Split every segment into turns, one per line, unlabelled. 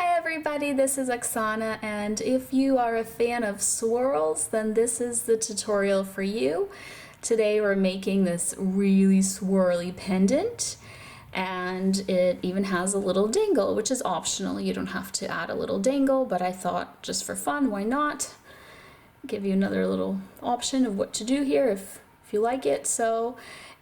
Hi everybody, this is Oksana, and if you are a fan of swirls, then this is the tutorial for you. Today we're making this really swirly pendant, and it even has a little dangle, which is optional. You don't have to add a little dangle, but I thought just for fun, why not? Give you another little option of what to do here if you like it. So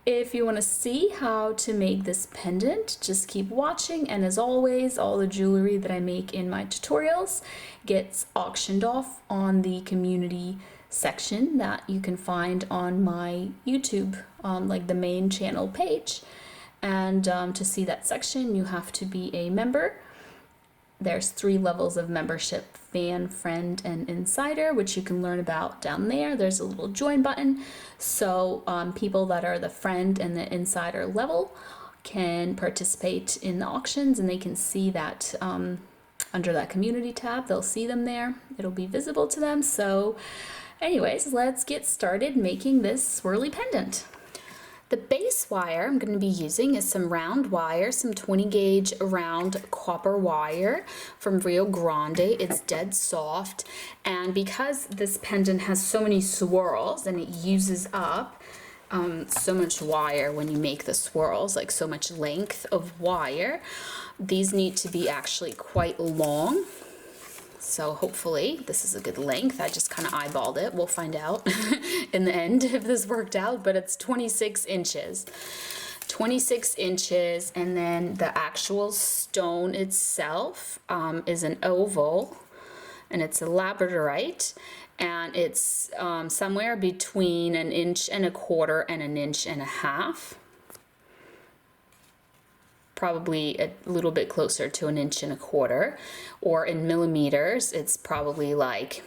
if you want to see how to make this pendant, just keep watching, and as always, all the jewelry that I make in my tutorials gets auctioned off on the community section that you can find on my YouTube, like the main channel page. And to see that section, you have to be a member. There's 3 levels of membership: fan, friend, and insider, which you can learn about down there. There's a little join button, so people that are the friend and the insider level can participate in the auctions, and they can see that under that community tab. They'll see them there. It'll be visible to them. So anyways, let's get started making this swirly pendant. The base wire I'm going to be using is some round wire, some 20 gauge round copper wire from Rio Grande. It's dead soft, and because this pendant has so many swirls and it uses up so much wire when you make the swirls, like so much length of wire, these need to be actually quite long. So hopefully this is a good length. I just kind of eyeballed it. We'll find out in the end if this worked out, but it's 26 inches. 26 inches, and then the actual stone itself is an oval, and it's a Labradorite, and it's somewhere between 1.25 inches and 1.5 inches. Probably a little bit closer to 1.25 inches, or in millimeters, it's probably like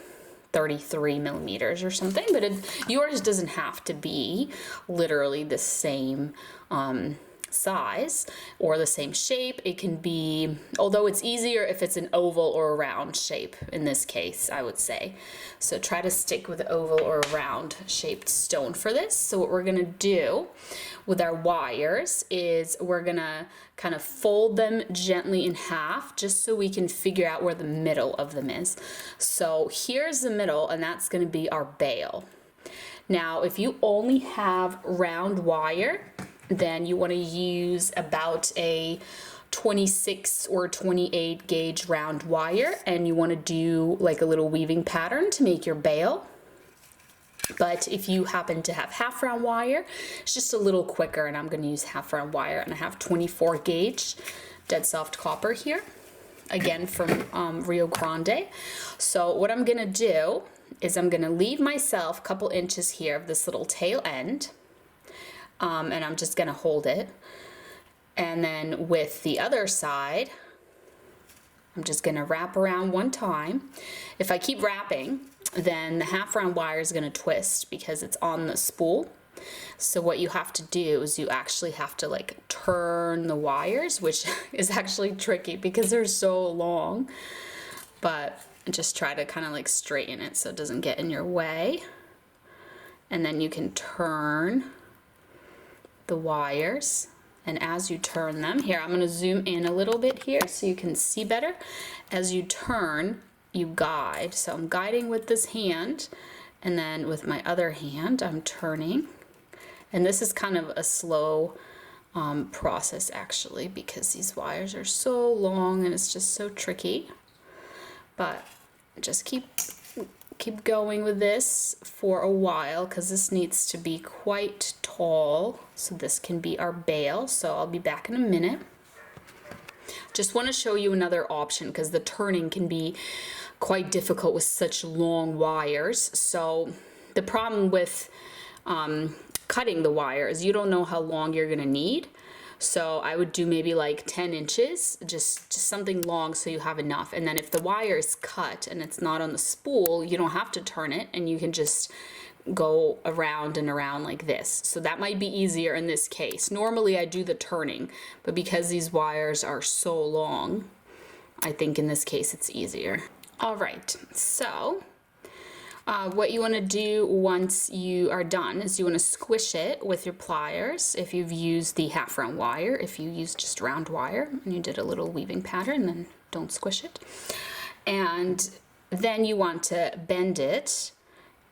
33 millimeters or something, but yours doesn't have to be literally the same size or the same shape. It can be, although it's easier if it's an oval or a round shape in this case, I would say. So try to stick with an oval or a round shaped stone for this. So what we're gonna do with our wires is we're gonna kind of fold them gently in half just so we can figure out where the middle of them is. So here's the middle, and that's gonna be our bail. Now, if you only have round wire, then you want to use about a 26 or 28 gauge round wire, and you want to do like a little weaving pattern to make your bail. But if you happen to have half round wire, it's just a little quicker, and I'm going to use half round wire, and I have 24 gauge dead soft copper here, again from Rio Grande. So what I'm going to do is I'm going to leave myself a couple inches here of this little tail end. And I'm just going to hold it, and then with the other side I'm just going to wrap around one time. If I keep wrapping, then the half round wire is going to twist because it's on the spool. So what you have to do is you actually have to like turn the wires, which is actually tricky because they're so long, but just try to kind of like straighten it so it doesn't get in your way. And then you can turn the wires, and as you turn them, here I'm going to zoom in a little bit here so you can see better. As you turn, you guide. So I'm guiding with this hand, and then with my other hand I'm turning, and this is kind of a slow process actually because these wires are so long and it's just so tricky, but just keep going with this for a while because this needs to be quite tall so this can be our bail. So I'll be back in a minute. Just want to show you another option because the turning can be quite difficult with such long wires. So the problem with cutting the wire is you don't know how long you're gonna need. So I would do maybe like 10 inches, just something long so you have enough. And then if the wire is cut and it's not on the spool, you don't have to turn it, and you can just go around and around like this. So that might be easier in this case. Normally I do the turning, but because these wires are so long, I think in this case it's easier. All right, so What you want to do once you are done is you want to squish it with your pliers if you've used the half round wire. If you use just round wire and you did a little weaving pattern, then don't squish it. And then you want to bend it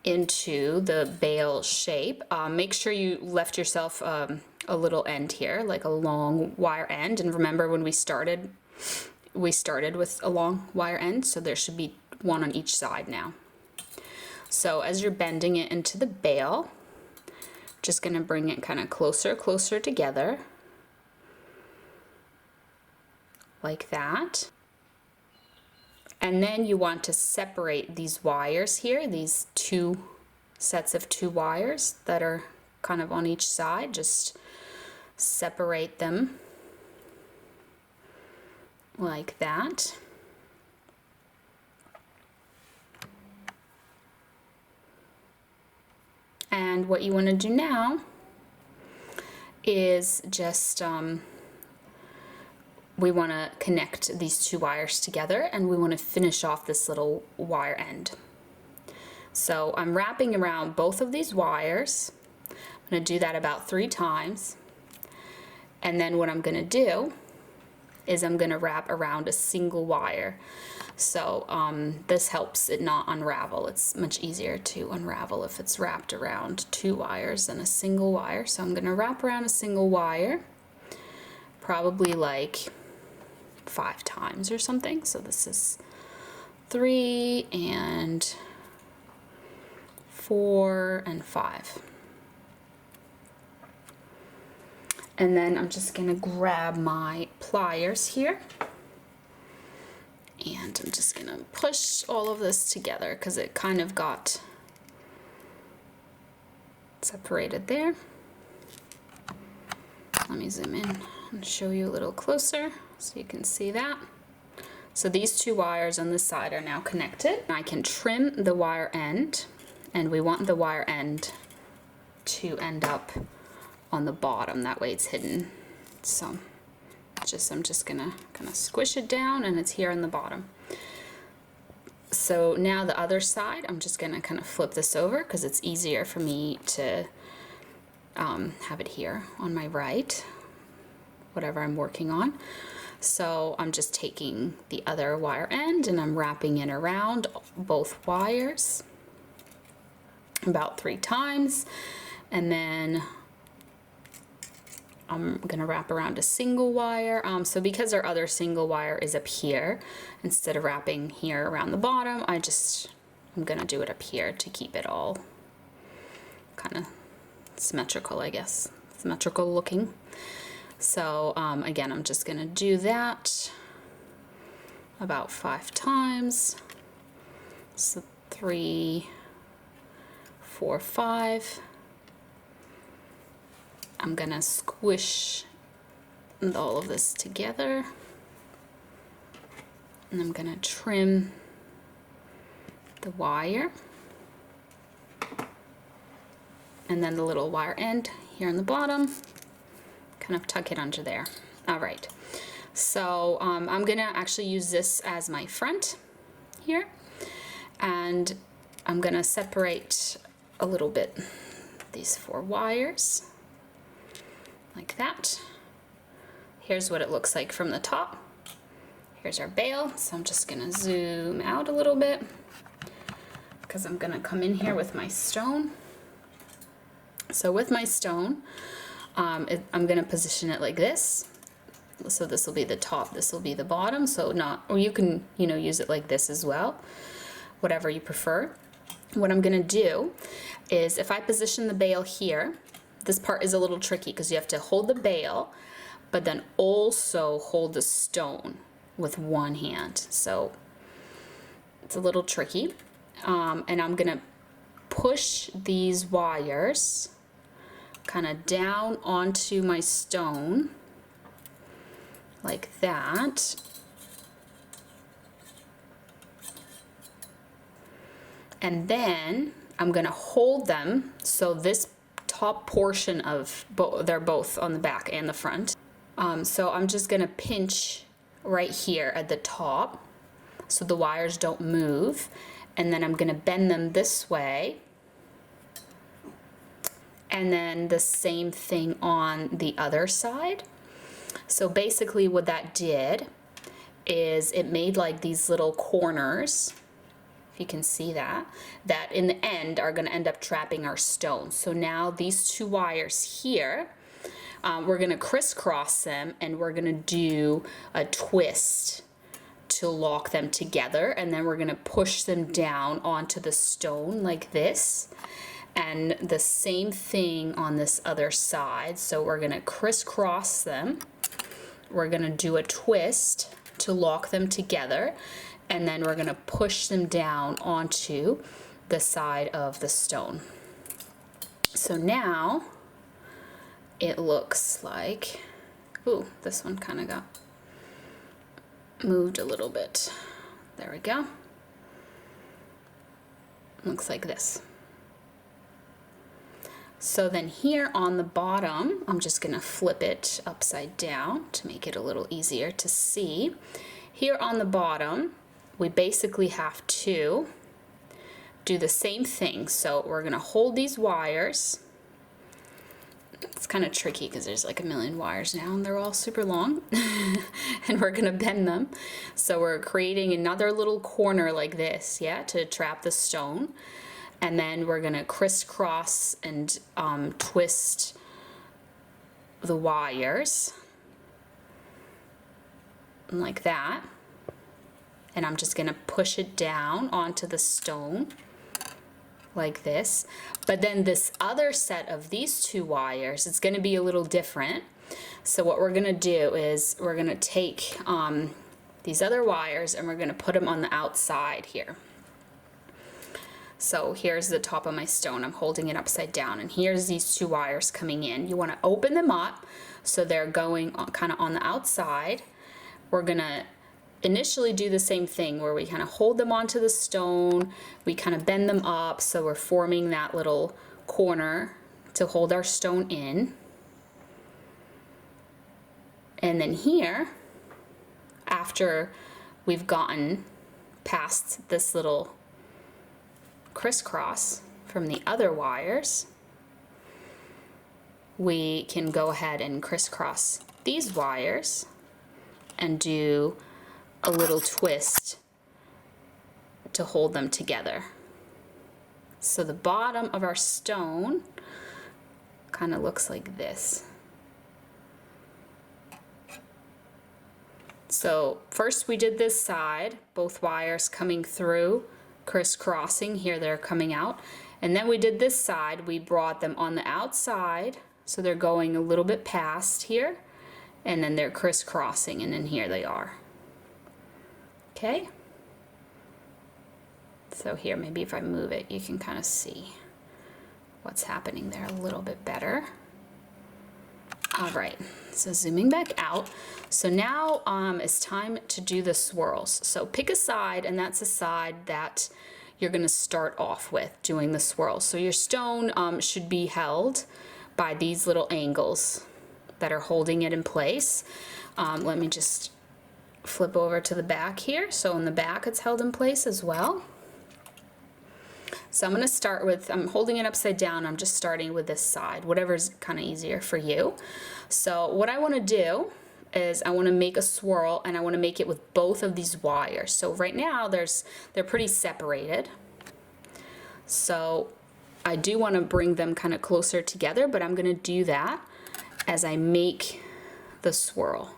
into the bale shape. Make sure you left yourself a little end here, like a long wire end. And remember, when we started with a long wire end, so there should be one on each side now. So as you're bending it into the bale, just going to bring it kind of closer together, like that. And then you want to separate these wires here, these two sets of 2 wires that are kind of on each side. Just separate them like that. And what you want to do now is just we want to connect these 2 wires together, and we want to finish off this little wire end. So I'm wrapping around both of these wires. I'm going to do that about 3 times. And then what I'm going to do is I'm going to wrap around a single wire. So this helps it not unravel. It's much easier to unravel if it's wrapped around 2 wires than a single wire. So I'm going to wrap around a single wire, probably like 5 times or something. So this is 3 and 4 and 5. And then I'm just going to grab my pliers here. And I'm just going to push all of this together because it kind of got separated there. Let me zoom in and show you a little closer so you can see that. So these 2 wires on this side are now connected. I can trim the wire end, and we want the wire end to end up on the bottom. That way it's hidden. So I'm just gonna kind of squish it down, and it's here on the bottom. So now the other side, I'm just gonna kind of flip this over because it's easier for me to have it here on my right, whatever I'm working on. So I'm just taking the other wire end and I'm wrapping it around both wires about 3 times, and then I'm gonna wrap around a single wire. So because our other single wire is up here, instead of wrapping here around the bottom, I'm gonna do it up here to keep it all kind of symmetrical, I guess, symmetrical looking. So again, I'm just gonna do that about 5 times. So 3, 4, 5. I'm gonna squish all of this together, and I'm gonna trim the wire, and then the little wire end here on the bottom, kind of tuck it under there. All right, so I'm gonna actually use this as my front here, and I'm gonna separate a little bit these 4 wires. Like that. Here's what it looks like from the top. Here's our bale. So I'm just gonna zoom out a little bit because I'm gonna come in here with my stone. So with my stone, I'm gonna position it like this. So this will be the top, this will be the bottom. So or you can, use it like this as well, whatever you prefer. What I'm gonna do is, if I position the bale here, this part is a little tricky because you have to hold the bale, but then also hold the stone with one hand. So it's a little tricky. And I'm gonna push these wires kind of down onto my stone like that. And then I'm gonna hold them so this top portion of they're both on the back and the front. So I'm just gonna pinch right here at the top so the wires don't move, and then I'm going to bend them this way, and then the same thing on the other side. So basically what that did is it made like these little corners, if you can see that, that in the end are going to end up trapping our stone. So now these two wires here, we're going to crisscross them, and we're going to do a twist to lock them together, and then we're going to push them down onto the stone like this. And the same thing on this other side. So we're going to crisscross them, we're going to do a twist to lock them together, and then we're going to push them down onto the side of the stone. So now it looks like, ooh, this one kind of got moved a little bit. There we go. Looks like this. So then here on the bottom, I'm just going to flip it upside down to make it a little easier to see. Here on the bottom, we basically have to do the same thing. So we're going to hold these wires. It's kind of tricky because there's like a million wires now and they're all super long. And we're going to bend them. So we're creating another little corner like this, yeah, to trap the stone. And then we're going to crisscross and twist the wires like that. And I'm just going to push it down onto the stone like this. But then this other set of these two wires, it's going to be a little different. So what we're going to do is we're going to take these other wires and we're going to put them on the outside here. So here's the top of my stone. I'm holding it upside down, and here's these two wires coming in. You want to open them up so they're going kind of on the outside. We're going to initially do the same thing where we kind of hold them onto the stone. We kind of bend them up so we're forming that little corner to hold our stone in. And then here, after we've gotten past this little crisscross from the other wires, we can go ahead and crisscross these wires and do a little twist to hold them together. So the bottom of our stone kind of looks like this. So first we did this side, both wires coming through, crisscrossing, here they're coming out, and then we did this side, we brought them on the outside, so they're going a little bit past here, and then they're crisscrossing, and then here they are. Okay, so here, maybe if I move it, you can kind of see what's happening there a little bit better. All right, so zooming back out. So now it's time to do the swirls. So pick a side, and that's a side that you're going to start off with doing the swirls. So your stone should be held by these little angles that are holding it in place. Let me just flip over to the back here. So in the back it's held in place as well. So I'm going to start with, I'm holding it upside down, I'm just starting with this side, whatever's kind of easier for you. So what I want to do is I want to make a swirl, and I want to make it with both of these wires. So right now they're pretty separated. So I do want to bring them kind of closer together, but I'm going to do that as I make the swirl.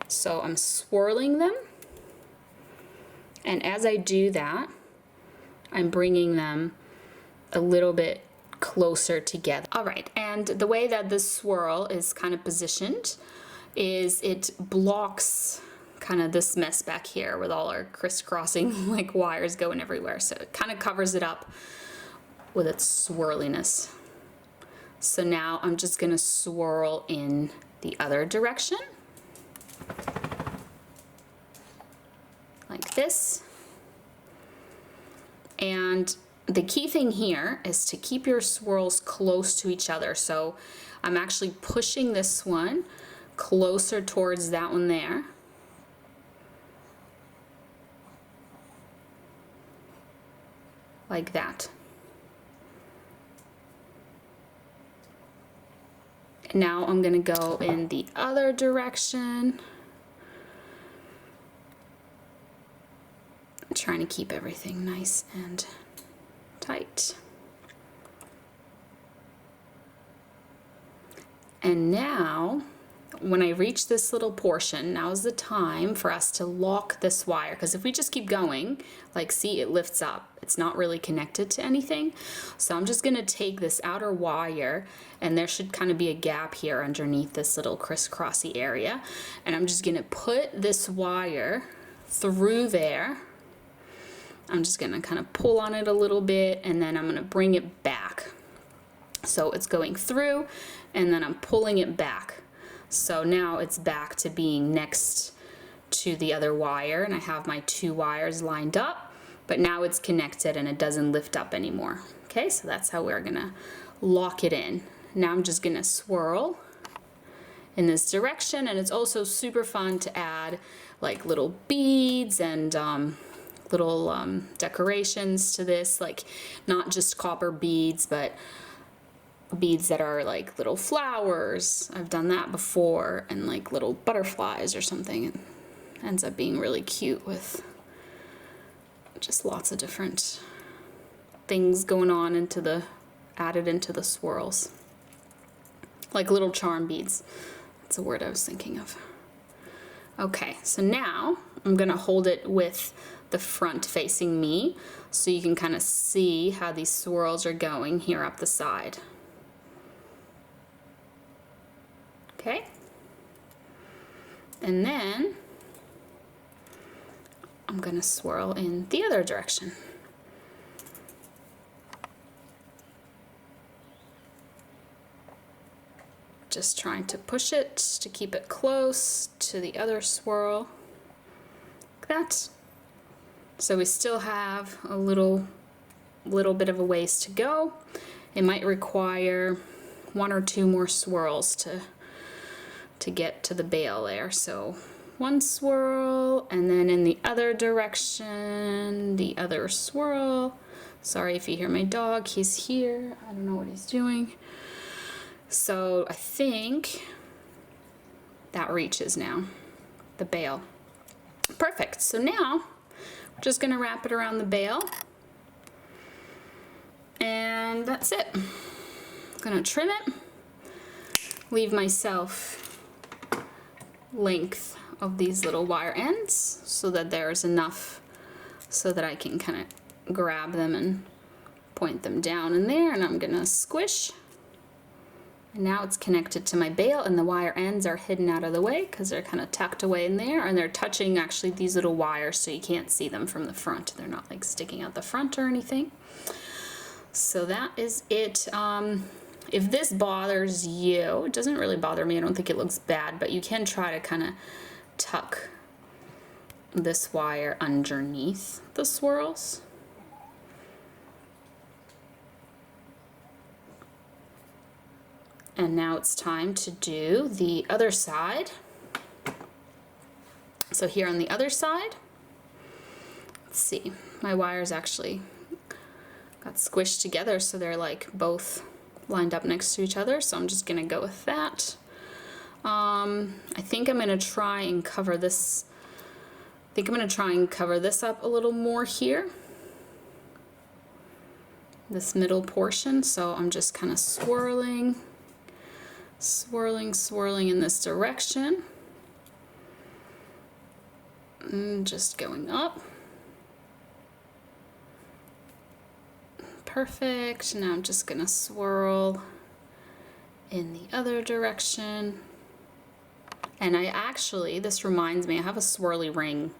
So I'm swirling them, and as I do that, I'm bringing them a little bit closer together. All right, and the way that this swirl is kind of positioned is it blocks kind of this mess back here with all our crisscrossing like wires going everywhere. So it kind of covers it up with its swirliness. So now I'm just gonna swirl in the other direction, like this. And the key thing here is to keep your swirls close to each other. So I'm actually pushing this one closer towards that one there. like that. Now I'm gonna go in the other direction. I'm trying to keep everything nice and tight. And now, when I reach this little portion, now is the time for us to lock this wire, because if we just keep going, like see, it lifts up. It's not really connected to anything. So I'm just gonna take this outer wire, and there should kind of be a gap here underneath this little crisscrossy area. And I'm just gonna put this wire through there. I'm just gonna kind of pull on it a little bit, and then I'm gonna bring it back. So it's going through, and then I'm pulling it back. So now it's back to being next to the other wire, and I have my two wires lined up, but now it's connected and it doesn't lift up anymore. Okay, so that's how we're gonna lock it in. Now I'm just gonna swirl in this direction, and it's also super fun to add like little beads and little decorations to this, like not just copper beads, but beads that are like little flowers. I've done that before, and like little butterflies or something. It ends up being really cute with just lots of different things going on added into the swirls. Like little charm beads. That's the word I was thinking of. Okay, so now I'm gonna hold it with the front facing me, so you can kind of see how these swirls are going here up the side. Okay, and then I'm gonna swirl in the other direction. Just trying to push it to keep it close to the other swirl, like that. So we still have a little bit of a ways to go. It might require 1 or 2 more swirls to get to the bail there. So 1 swirl, and then in the other direction, the other swirl. Sorry if you hear my dog, he's here. I don't know what he's doing. So I think that reaches now, the bail. Perfect, so now we're just gonna wrap it around the bail, and that's it. I'm gonna trim it, leave myself length of these little wire ends so that there's enough so that I can kind of grab them and point them down in there, and I'm gonna squish. And now it's connected to my bail, and the wire ends are hidden out of the way because they're kind of tucked away in there, and they're touching actually these little wires, so you can't see them from the front. They're not like sticking out the front or anything. So that is it. If this bothers you, it doesn't really bother me. I don't think it looks bad, but you can try to kind of tuck this wire underneath the swirls. And now it's time to do the other side. So here on the other side, let's see, my wires actually got squished together, so they're like both lined up next to each other, so I'm just gonna go with that. I think I'm gonna try and cover this. I think I'm gonna try and cover this up a little more here, this middle portion. So I'm just kind of swirling in this direction, and just going up. Perfect. Now I'm just gonna swirl in the other direction. And I actually, this reminds me, I have a swirly ring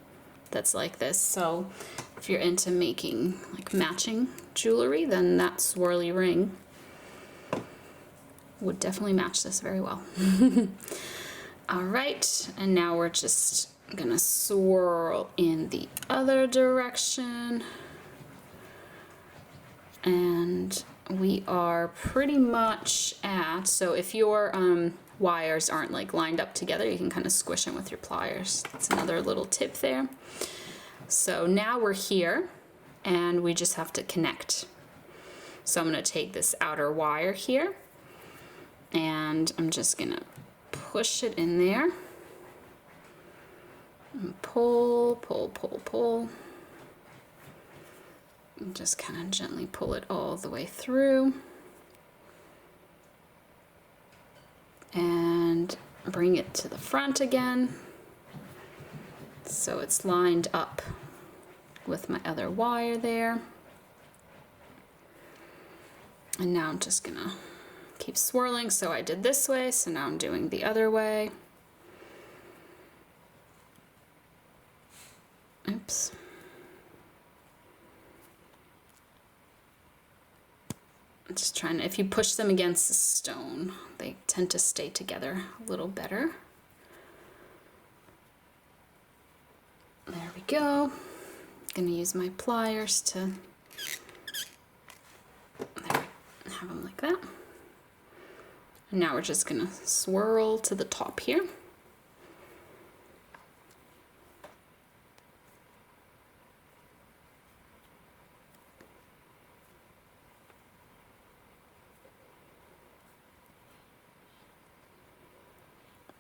that's like this. So if you're into making like matching jewelry, then that swirly ring would definitely match this very well. All right, and now we're just gonna swirl in the other direction. And we are pretty much at, so if your wires aren't like lined up together, you can kind of squish them with your pliers. That's another little tip there. So now we're here, and we just have to connect. So I'm going to take this outer wire here, and I'm just going to push it in there, and pull, pull, pull, pull, and just kind of gently pull it all the way through, and bring it to the front again so it's lined up with my other wire there. And now I'm just gonna keep swirling. So I did this way, so now I'm doing the other way. Oops. I'm just trying to, if you push them against the stone, they tend to stay together a little better. There we go. Gonna use my pliers to have them like that. And now we're just gonna swirl to the top here.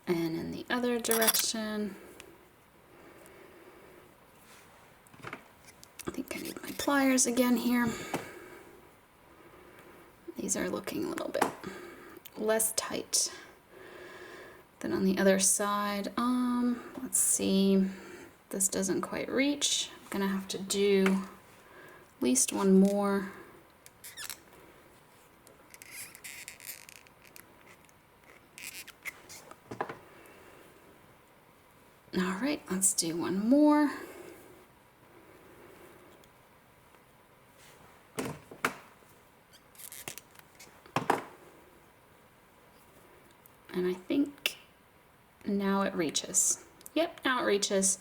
And in the other direction. I think I need my pliers again here. These are looking a little bit less tight than on the other side. Let's see, this doesn't quite reach. I'm gonna have to do at least one more. All right, let's do one more. And I think now it reaches. Yep, now it reaches.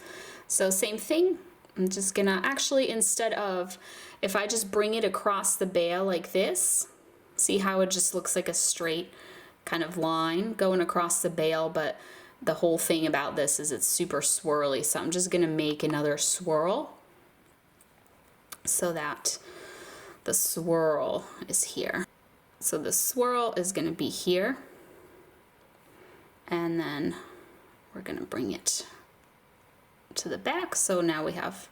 So same thing. I'm just gonna actually, instead of, if I just bring it across the bale like this, see how it just looks like a straight kind of line going across the bale, but the whole thing about this is it's super swirly. So I'm just gonna make another swirl so that the swirl is here. So the swirl is gonna be here. And then we're gonna bring it to the back. So now we have,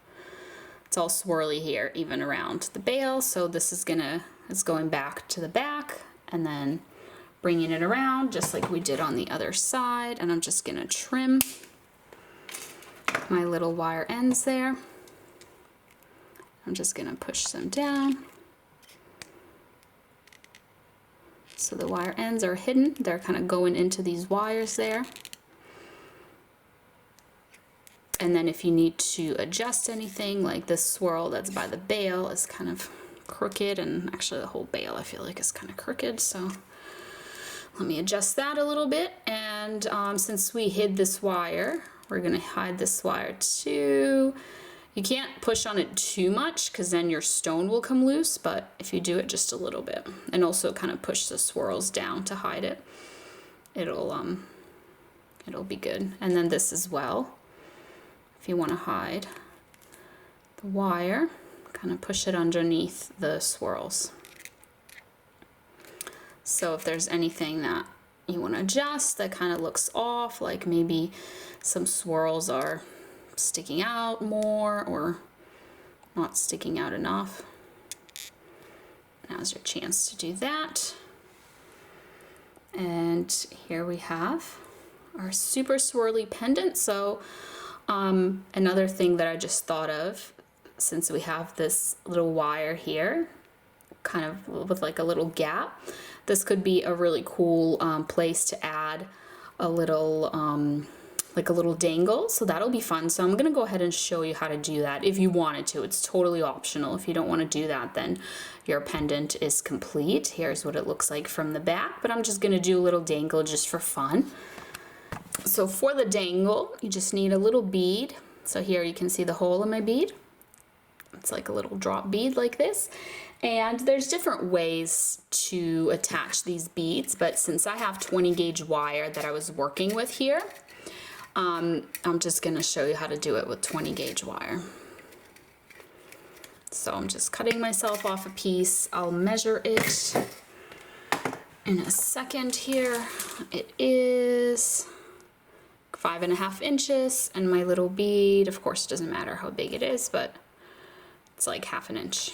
it's all swirly here, even around the bale. So this is it's going back to the back and then bringing it around just like we did on the other side. And I'm just gonna trim my little wire ends there. I'm just gonna push them down. So the wire ends are hidden. They're kind of going into these wires there. And then if you need to adjust anything, like this swirl that's by the bale is kind of crooked, and actually the whole bale I feel like is kind of crooked. So let me adjust that a little bit. And since we hid this wire, we're gonna hide this wire too. You can't push on it too much because then your stone will come loose, but if you do it just a little bit, and also kind of push the swirls down to hide it, it'll be good. And then this as well, if you want to hide the wire, kind of push it underneath the swirls. So if there's anything that you want to adjust that kind of looks off, like maybe some swirls are sticking out more or not sticking out enough, now's your chance to do that. And here we have our super swirly pendant. So another thing that I just thought of, since we have this little wire here kind of with like a little gap, this could be a really cool place to add a little like a little dangle, so that'll be fun. So I'm gonna go ahead and show you how to do that if you wanted to. It's totally optional. If you don't want to do that, then your pendant is complete. Here's what it looks like from the back, but I'm just gonna do a little dangle just for fun. So for the dangle, you just need a little bead. So here you can see the hole in my bead. It's like a little drop bead like this. And there's different ways to attach these beads, but since I have 20 gauge wire that I was working with here, I'm just going to show you how to do it with 20 gauge wire. So I'm just cutting myself off a piece. I'll measure it in a second here. It is 5.5 inches, and my little bead, of course, it doesn't matter how big it is, but it's like 1/2 inch.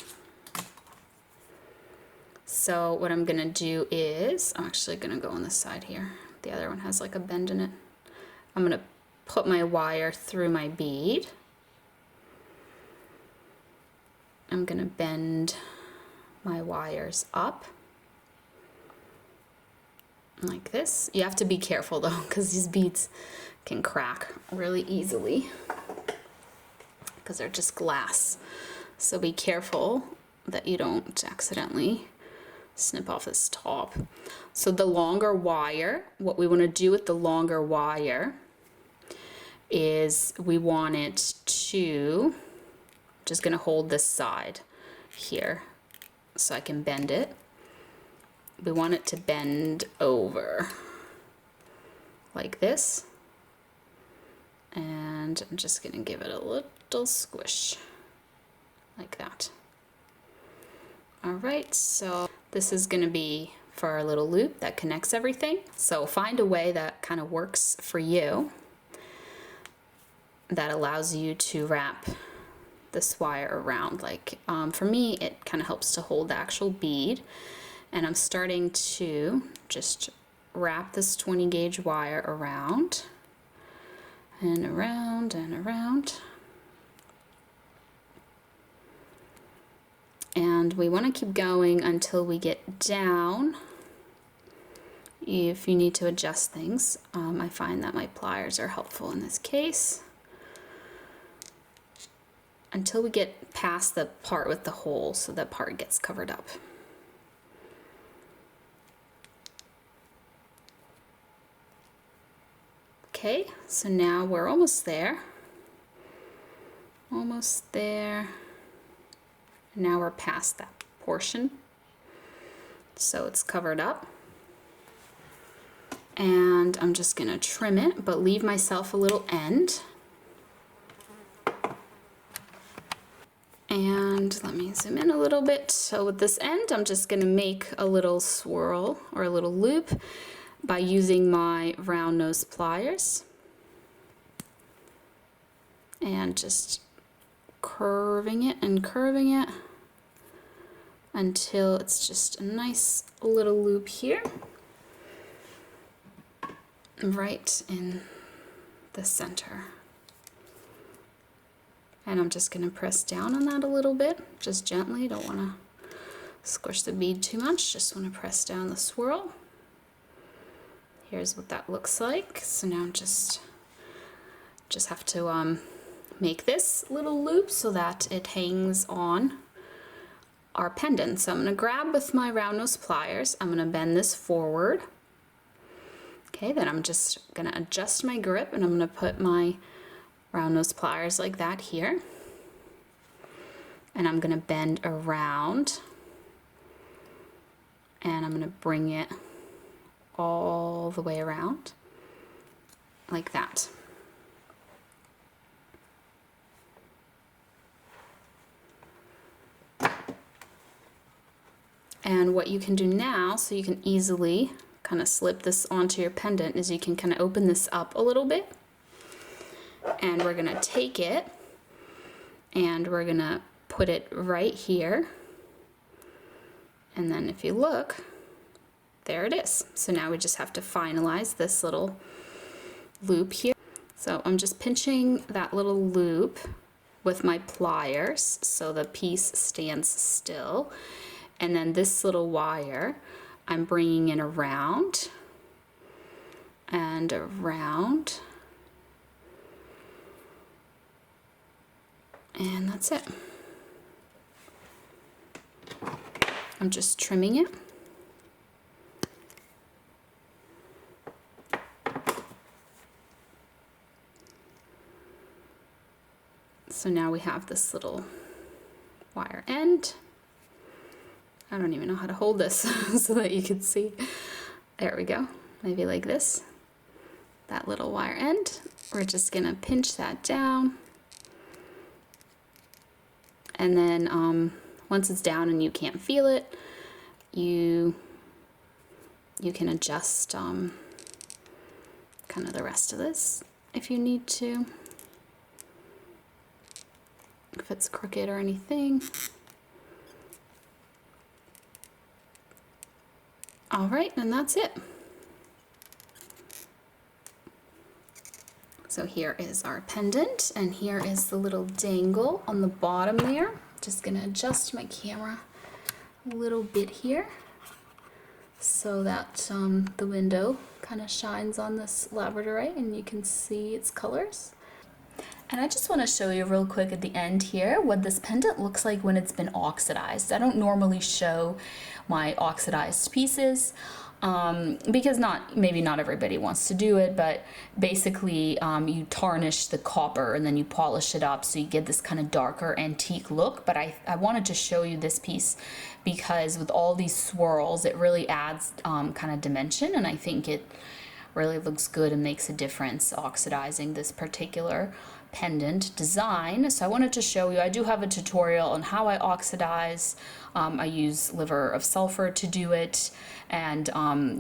So what I'm gonna do is, I'm actually gonna go on this side here. The other one has like a bend in it. I'm gonna put my wire through my bead. I'm gonna bend my wires up like this. You have to be careful though, because these beads can crack really easily because they're just glass. So be careful that you don't accidentally snip off this top. So the longer wire, what we want to do with the longer wire is we want it to, just going to hold this side here so I can bend it. We want it to bend over like this, and I'm just going to give it a little squish like that. All right, so this is going to be for our little loop that connects everything. So find a way that kind of works for you, that allows you to wrap this wire around. Like for me, it kind of helps to hold the actual bead, and I'm starting to just wrap this 20 gauge wire around and around and around. And we want to keep going until we get down. If you need to adjust things, I find that my pliers are helpful in this case. Until we get past the part with the hole, so that part gets covered up. Okay, so now we're almost there. Almost there. Now we're past that portion, so it's covered up, and I'm just gonna trim it, but leave myself a little end. And let me zoom in a little bit. So with this end, I'm just gonna make a little swirl or a little loop by using my round nose pliers and just curving it and curving it until it's just a nice little loop here, right in the center. And I'm just going to press down on that a little bit, just gently. Don't want to squish the bead too much, just want to press down the swirl. Here's what that looks like. So now I'm just have to make this little loop so that it hangs on our pendant. So I'm going to grab with my round nose pliers, I'm going to bend this forward. Okay, then I'm just going to adjust my grip, and I'm going to put my round nose pliers like that here. And I'm going to bend around, and I'm going to bring it all the way around like that. And what you can do now, so you can easily kind of slip this onto your pendant, is you can kind of open this up a little bit, and we're gonna take it and we're gonna put it right here, and then if you look, there it is. So now we just have to finalize this little loop here. So I'm just pinching that little loop with my pliers so the piece stands still. And then this little wire, I'm bringing it around and around. And that's it. I'm just trimming it. So now we have this little wire end. I don't even know how to hold this so that you can see. There we go. Maybe like this. That little wire end. We're just gonna pinch that down. And then once it's down and you can't feel it, you can adjust kind of the rest of this if you need to, if it's crooked or anything. All right, and that's it. So here is our pendant, and here is the little dangle on the bottom there. Just gonna adjust my camera a little bit here so that the window kind of shines on this Labradorite and you can see its colors. And I just want to show you real quick at the end here what this pendant looks like when it's been oxidized. I don't normally show my oxidized pieces because maybe not everybody wants to do it, but basically you tarnish the copper and then you polish it up so you get this kind of darker antique look. But I wanted to show you this piece because with all these swirls it really adds kind of dimension, and I think it really looks good and makes a difference oxidizing this particular pendant design. So I wanted to show you, I do have a tutorial on how I oxidize. I use liver of sulfur to do it, and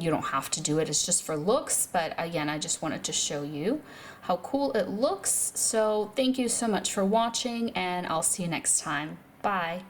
you don't have to do it, it's just for looks, but again I just wanted to show you how cool it looks. So thank you so much for watching, and I'll see you next time. Bye.